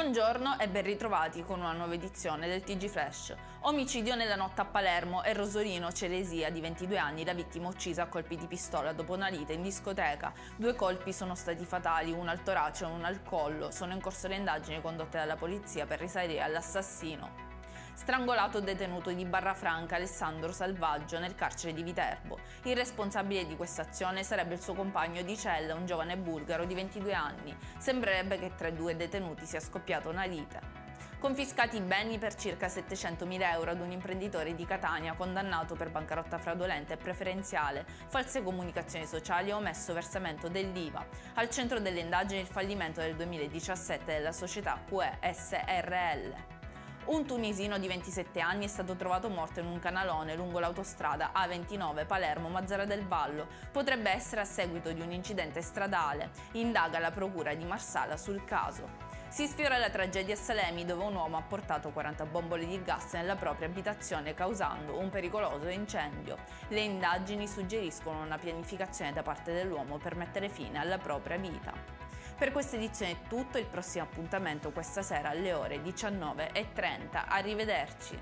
Buongiorno e ben ritrovati con una nuova edizione del TG Flash. Omicidio nella notte a Palermo e Rosolino Ceresia, di 22 anni, la vittima uccisa a colpi di pistola dopo una lite in discoteca. 2 colpi sono stati fatali, uno al torace e uno al collo. Sono in corso le indagini condotte dalla polizia per risalire all'assassino. Strangolato detenuto di Barrafranca Alessandro Salvaggio nel carcere di Viterbo. Il responsabile di questa azione sarebbe il suo compagno di cella, un giovane bulgaro di 22 anni. Sembrerebbe che tra i due detenuti sia scoppiata una lite. Confiscati i beni per circa 700.000 euro ad un imprenditore di Catania condannato per bancarotta fraudolenta e preferenziale, false comunicazioni sociali e omesso versamento dell'IVA. Al centro delle indagini il fallimento del 2017 della società QE SRL. Un tunisino di 27 anni è stato trovato morto in un canalone lungo l'autostrada A29 Palermo-Mazara del Vallo. Potrebbe essere a seguito di un incidente stradale. Indaga la procura di Marsala sul caso. Si sfiora la tragedia a Salemi, dove un uomo ha portato 40 bombole di gas nella propria abitazione causando un pericoloso incendio. Le indagini suggeriscono una pianificazione da parte dell'uomo per mettere fine alla propria vita. Per questa edizione è tutto, il prossimo appuntamento questa sera alle ore 19:30. Arrivederci!